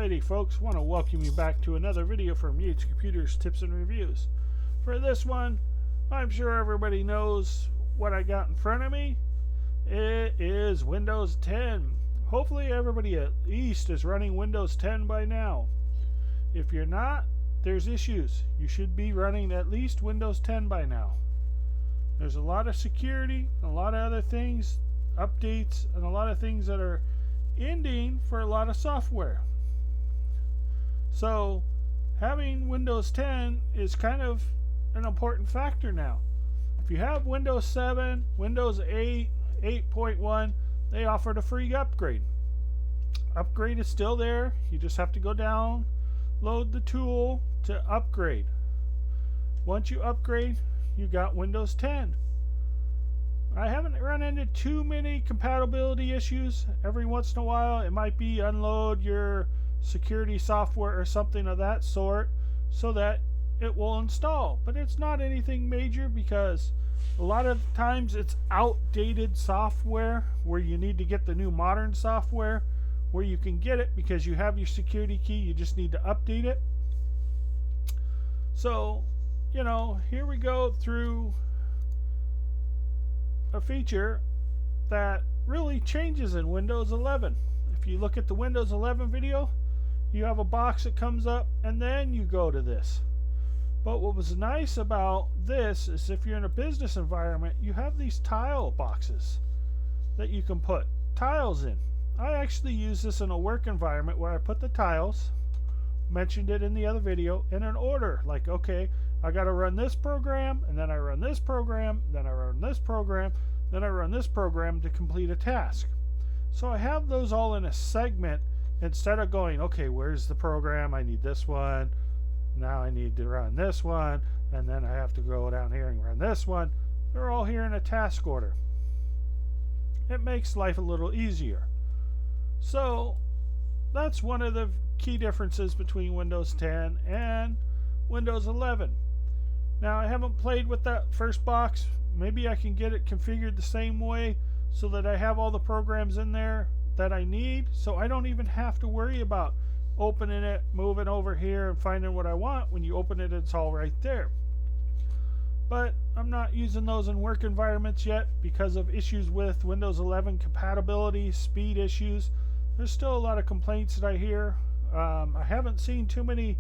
Alrighty folks, want to welcome you back to another video from Yates Computers Tips and Reviews. For this one, I'm sure everybody knows what I got in front of me. It is Windows 10. Hopefully everybody at least is running Windows 10 by now. If you're not, there's issues. You should be running at least Windows 10 by now. There's a lot of security, a lot of other things, updates, and a lot of things that are ending for a lot of software. So having Windows 10 is kind of an important factor now. If you have Windows 7, Windows 8, 8.1, they offered a free upgrade. Upgrade is still there. You just have to go down, load the tool to upgrade. Once you upgrade, you got Windows 10. I haven't run into too many compatibility issues. Every once in a while it might be unload your security software or something of that sort so that it will install, but it's not anything major because a lot of times it's outdated software where you need to get the new modern software where you can get it because you have your security key, you just need to update it. So here we go through a feature that really changes in Windows 11. If you look at the Windows 11 video, you have a box that comes up and then you go to this. But what was nice about this is if you're in a business environment, you have these tile boxes that you can put tiles in. I actually use this in a work environment where I put the tiles, mentioned it in the other video, in an order. Like, okay, I got to run this program, and then I run this program, then I run this program, then I run this program to complete a task. So I have those all in a segment instead of going, okay, where's the program? I need this one. Now I need to run this one, and then I have to go down here and run this one. They're all here in a task order. It makes life a little easier. So that's one of the key differences between Windows 10 and Windows 11. Now I haven't played with that first box. Maybe I can get it configured the same way so that I have all the programs in there that I need, so I don't even have to worry about opening it, moving over here and finding what I want. When you open it, it's all right there. But I'm not using those in work environments yet because of issues with Windows 11 compatibility, speed issues. There's still a lot of complaints that I hear. I haven't seen too many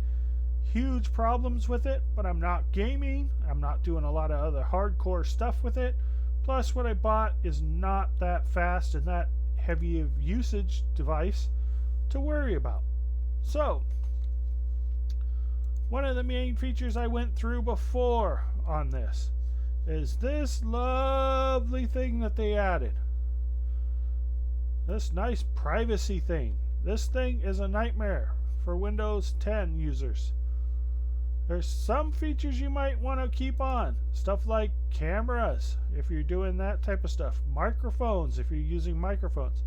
huge problems with it, but I'm not gaming. I'm not doing a lot of other hardcore stuff with it. Plus, what I bought is not that fast and that heavy of usage device to worry about. So, one of the main features I went through before on this is this lovely thing that they added. This nice privacy thing. This thing is a nightmare for Windows 10 users. There's some features you might want to keep on. Stuff like cameras, if you're doing that type of stuff. Microphones, if you're using microphones.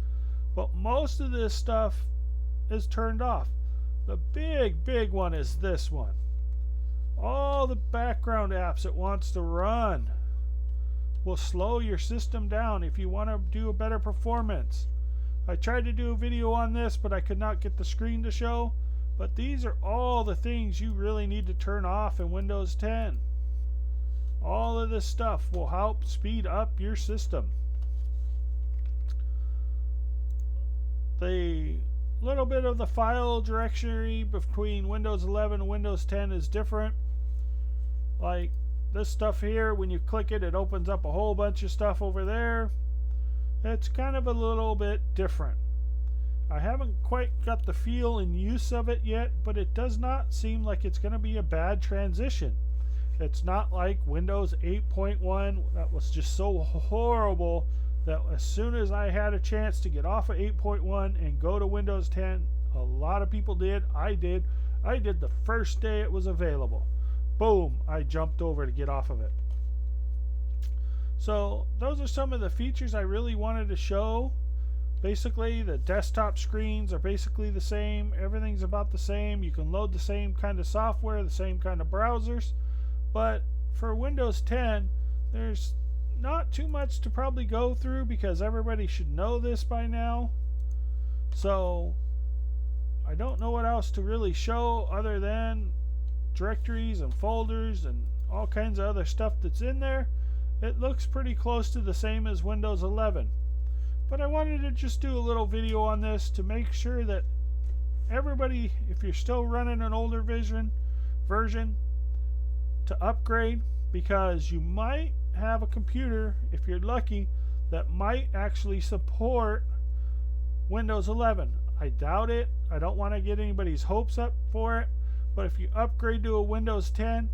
But most of this stuff is turned off. The big one is this one. All the background apps it wants to run will slow your system down if you want to do a better performance. I tried to do a video on this, but I could not get the screen to show. But these are all the things you really need to turn off in Windows 10. All of this stuff will help speed up your system. The little bit of the file directory between Windows 11 and Windows 10 is different. Like this stuff here, when you click it, it opens up a whole bunch of stuff over there. It's kind of a little bit different. I haven't quite got the feel and use of it yet, but it does not seem like it's going to be a bad transition. It's not like Windows 8.1 that was just so horrible that as soon as I had a chance to get off of 8.1 and go to Windows 10, a lot of people did. I did the first day it was available. Boom, I jumped over to get off of it. So those are some of the features I really wanted to show. Basically, the desktop screens are basically the same. Everything's about the same. You can load the same kind of software, the same kind of browsers. But for Windows 10, there's not too much to probably go through because everybody should know this by now. So I don't know what else to really show other than directories and folders and all kinds of other stuff that's in there. It looks pretty close to the same as Windows 11. But I wanted to just do a little video on this to make sure that everybody, if you're still running an older version, to upgrade, because you might have a computer, if you're lucky, that might actually support Windows 11. I doubt it. I don't want to get anybody's hopes up for it. But if you upgrade to a Windows 10,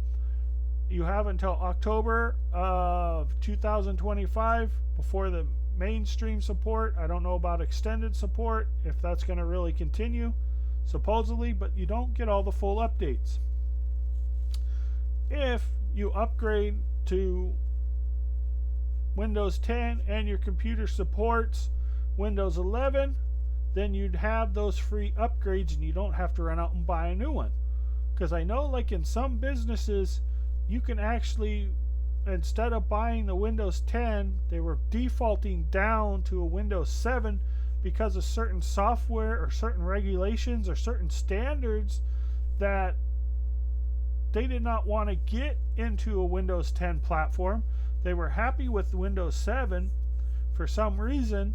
you have until October of 2025 before the mainstream support. I don't know about extended support, if that's going to really continue, supposedly, but you don't get all the full updates. If you upgrade to Windows 10 and your computer supports Windows 11, then you'd have those free upgrades and you don't have to run out and buy a new one. Because I know, like in some businesses, you can actually, instead of buying the Windows 10, they were defaulting down to a Windows 7 because of certain software or certain regulations or certain standards that they did not want to get into a Windows 10 platform. They were happy with Windows 7 for some reason,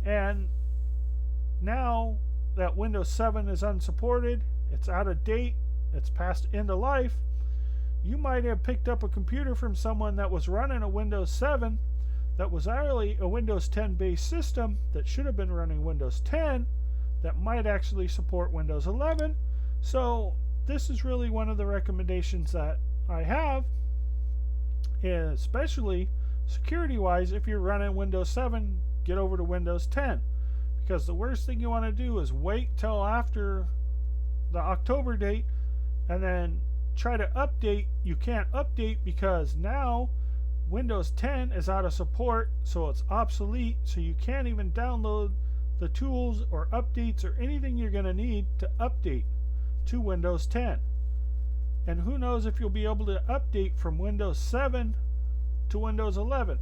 and now that Windows 7 is unsupported, it's out of date, it's past end of life, you might have picked up a computer from someone that was running a Windows 7 that was actually a Windows 10 based system that should have been running Windows 10 that might actually support Windows 11. So this is really one of the recommendations that I have, especially security wise. If you're running Windows 7, get over to Windows 10, because the worst thing you want to do is wait till after the October date and then try to update. You can't update because now Windows 10 is out of support, so it's obsolete, so you can't even download the tools or updates or anything you're going to need to update to Windows 10. And who knows if you'll be able to update from Windows 7 to Windows 11.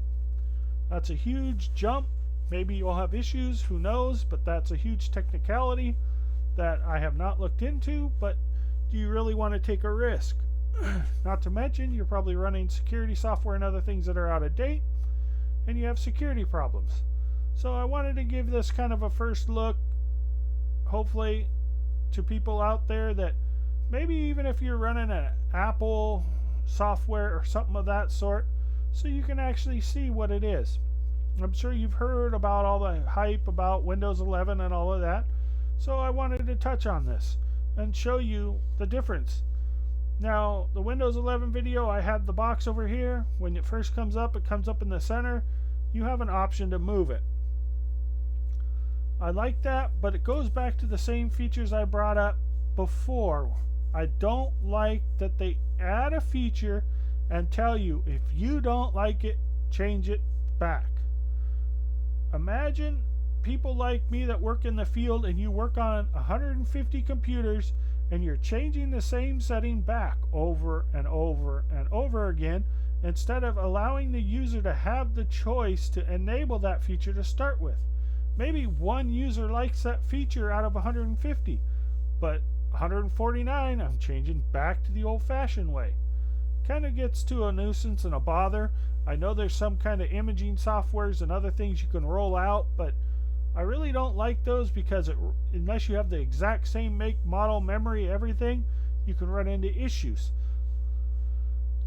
That's a huge jump. Maybe you'll have issues, who knows, but that's a huge technicality that I have not looked into. But do you really want to take a risk? Not to mention, you're probably running security software and other things that are out of date, and you have security problems. So I wanted to give this kind of a first look, hopefully, to people out there that maybe even if you're running an Apple software or something of that sort, so you can actually see what it is. I'm sure you've heard about all the hype about Windows 11 and all of that, so I wanted to touch on this and show you the difference. Now, the Windows 11 video, I had the box over here. When it first comes up, it comes up in the center. You have an option to move it. I like that, but it goes back to the same features I brought up before. I don't like that they add a feature and tell you if you don't like it, change it back. Imagine people like me that work in the field and you work on 150 computers and you're changing the same setting back over and over and over again, instead of allowing the user to have the choice to enable that feature to start with. Maybe one user likes that feature out of 150, but 149 I'm changing back to the old-fashioned way. Kind of gets to a nuisance and a bother. I know there's some kind of imaging softwares and other things you can roll out, but I really don't like those because unless you have the exact same make, model, memory, everything, you can run into issues.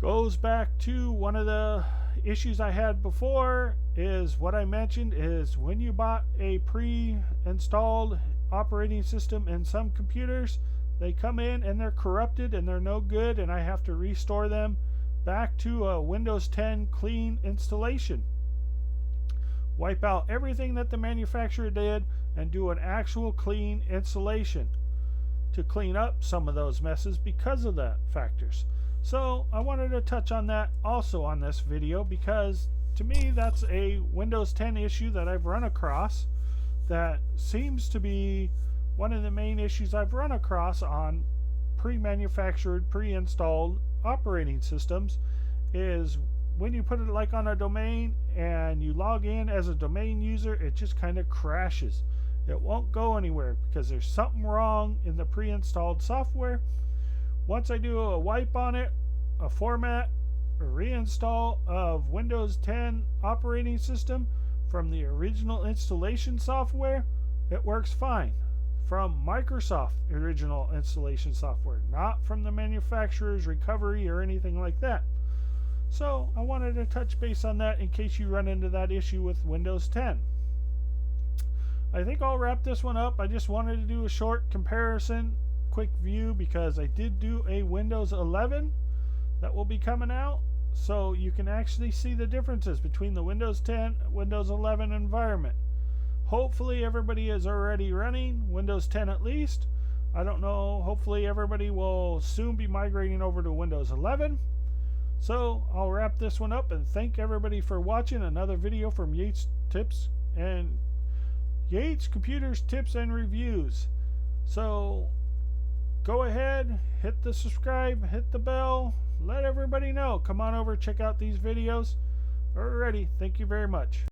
Goes back to one of the issues I had before, is what I mentioned is when you bought a pre-installed operating system in some computers, they come in and they're corrupted and they're no good, and I have to restore them back to a Windows 10 clean installation. Wipe out everything that the manufacturer did and do an actual clean installation to clean up some of those messes because of that factors. So I wanted to touch on that also on this video, because to me that's a Windows 10 issue that I've run across that seems to be one of the main issues I've run across on pre-manufactured, pre-installed operating systems, is when you put it like on a domain and you log in as a domain user, it just kind of crashes. It won't go anywhere because there's something wrong in the pre-installed software. Once I do a wipe on it, a format, a reinstall of Windows 10 operating system from the original installation software, it works fine. From Microsoft original installation software, not from the manufacturer's recovery or anything like that. So I wanted to touch base on that in case you run into that issue with Windows 10. I think I'll wrap this one up. I just wanted to do a short comparison, quick view, because I did do a Windows 11 that will be coming out, so you can actually see the differences between the Windows 10 and Windows 11 environment. Hopefully everybody is already running Windows 10 at least. I don't know, hopefully everybody will soon be migrating over to Windows 11. So I'll wrap this one up and thank everybody for watching another video from Yates Tips and Yates Computers Tips and Reviews. So go ahead, hit the subscribe, hit the bell, let everybody know. Come on over, check out these videos. Alrighty, thank you very much.